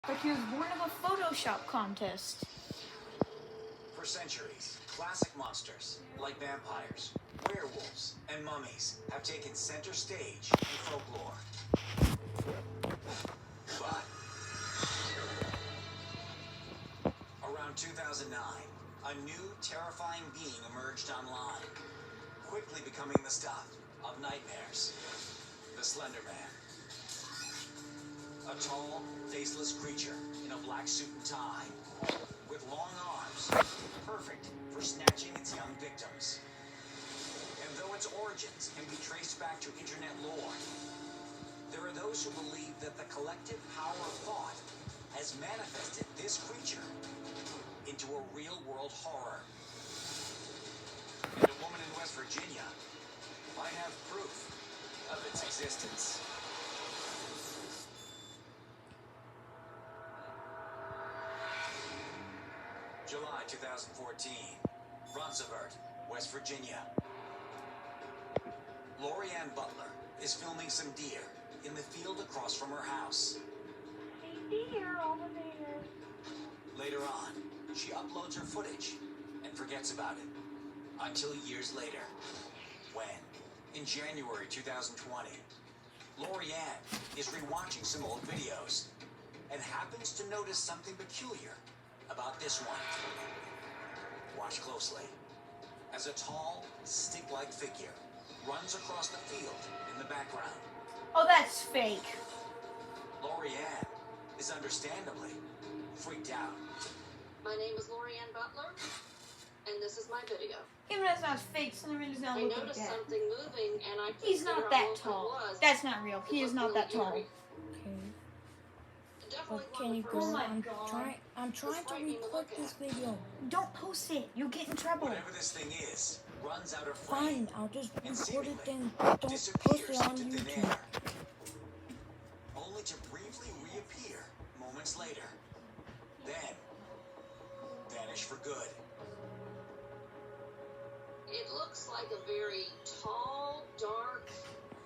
Like he was born of a Photoshop contest. For centuries, classic monsters, like vampires, werewolves, and mummies, have taken center stage in folklore. But around 2009, a new terrifying being emerged online, quickly becoming the stuff of nightmares. The Slender Man. A tall, faceless creature in a black suit and tie, with long arms, perfect for snatching its young victims. And though its origins can be traced back to internet lore, there are those who believe that the collective power of thought has manifested this creature into a real-world horror. And a woman in West Virginia might have proof of its existence. July 2014, Roosevelt, West Virginia. Lorianne Butler is filming some deer in the field across from her house. Hey deer, over there. Later on, she uploads her footage and forgets about it. Until years later, when, in January 2020, Lorianne is rewatching some old videos and happens to notice something peculiar about this one. Watch closely as a tall, stick-like figure runs across the field in the background. Oh, that's fake. Lorianne is understandably freaked out. My name is Lorianne Butler, and this is my video. Even though it's not fake, Slender Man does not I look like noticed that. something moving, and I couldn't He's not figure out that what it tall. was. That's not real. He is not that tall. Eerie. Okay. Definitely But can you go? Oh my I'm God. I'm trying to record this video. Don't post it. You'll get in trouble. Whatever this thing is, runs out of Fine, frame I'll just and record it seemingly then don't post disappears it on into thin YouTube. air, only to briefly reappear moments later, then vanish for good. It looks like a very tall, dark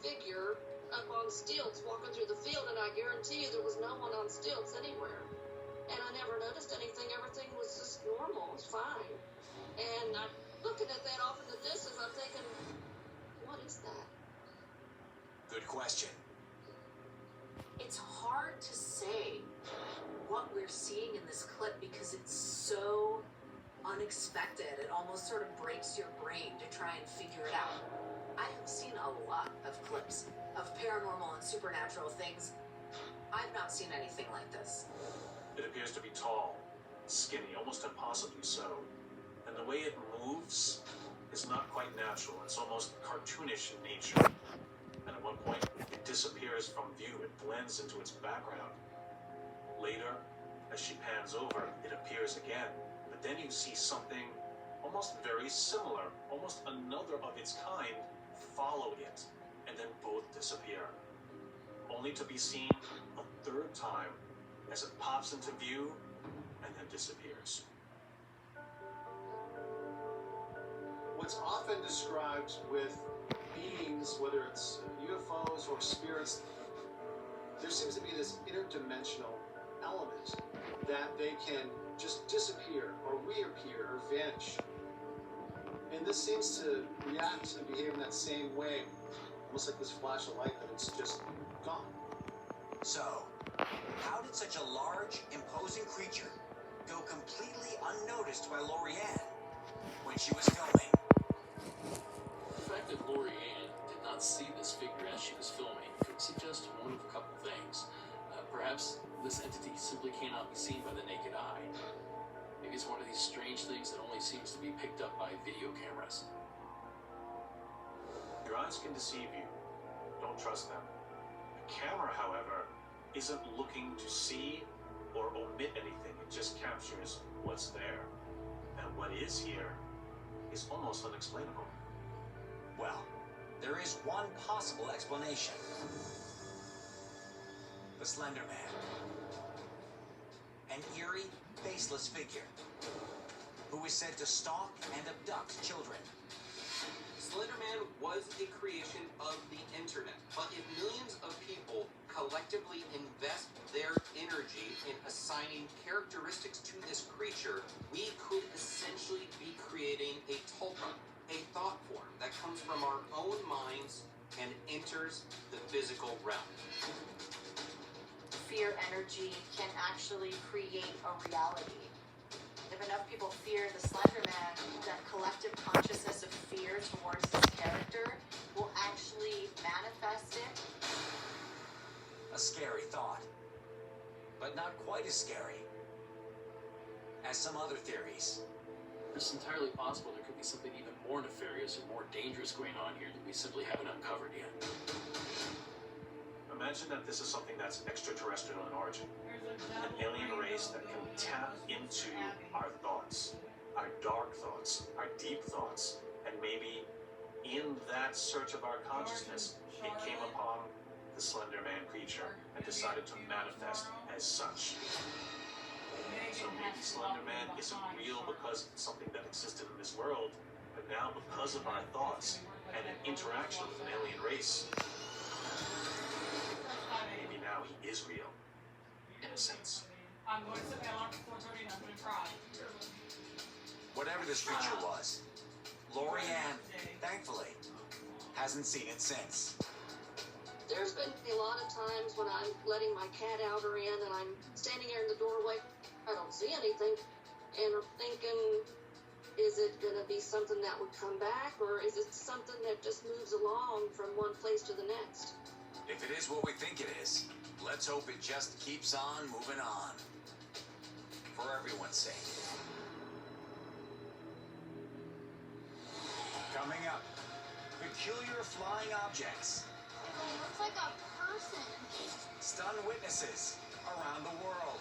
figure up on stilts walking through the field, and I guarantee you there was no one on stilts anywhere. And I never noticed anything. Everything was just normal. It was fine. And I'm looking at that off in the distance. I'm thinking, what is that? Good question. It's hard to say what we're seeing in this clip because it's so unexpected. It almost sort of breaks your brain to try and figure it out. I have seen a lot of clips of paranormal and supernatural things. I've not seen anything like this. It appears to be tall, skinny, almost impossibly so. And the way it moves is not quite natural. It's almost cartoonish in nature. And at one point, it disappears from view. It blends into its background. Later, as she pans over, it appears again. But then you see something almost very similar, almost another of its kind, follow it, and then both disappear. Only to be seen a third time as it pops into view and then disappears. What's often described with beings, whether it's UFOs or spirits, there seems to be this interdimensional element that they can just disappear or reappear or vanish. And this seems to react and behave in that same way, almost like this flash of light that it's just gone. So, how did such a large, imposing creature go completely unnoticed by Lorianne when she was filming? The fact that Lorianne did not see this figure as she was filming could suggest one of a couple things. Perhaps this entity simply cannot be seen by the naked eye. Maybe it's one of these strange things that only seems to be picked up by video cameras. Your eyes can deceive you. Don't trust them. The camera, however, isn't looking to see or omit anything. It just captures what's there. And what is here is almost unexplainable. Well, there is one possible explanation. The Slender Man. An eerie, faceless figure who is said to stalk and abduct children. Slender Man was a creation of the internet, but if millions of people collectively invest their energy in assigning characteristics to this creature, we could essentially be creating a tulpa, a thought form that comes from our own minds and enters the physical realm. Fear energy can actually create a reality. If enough people fear the Slender Man, that collective consciousness of fear towards this character will actually manifest it. A scary thought, but not quite as scary as some other theories. It's entirely possible there could be something even more nefarious or more dangerous going on here that we simply haven't uncovered yet. Imagine that this is something that's extraterrestrial in origin. An alien race that can tap into our thoughts, our dark thoughts, our deep thoughts, and maybe in that search of our consciousness, it came upon the Slender Man creature and decided to manifest as such. So maybe Slender Man isn't real because it's something that existed in this world, but now because of our thoughts and an interaction with an alien race, maybe now he is real, in a sense. I'm going to set my alarm for 4:30 and I'm going to try. Whatever this creature was, Lorianne, thankfully, hasn't seen it since. There's been a lot of times when I'm letting my cat out or in and I'm standing there in the doorway, I don't see anything, and I'm thinking, is it going to be something that would come back, or is it something that just moves along from one place to the next? If it is what we think it is, let's hope it just keeps on moving on. For everyone's sake. Coming up, peculiar flying objects. It looks like a person. Stunned witnesses around the world.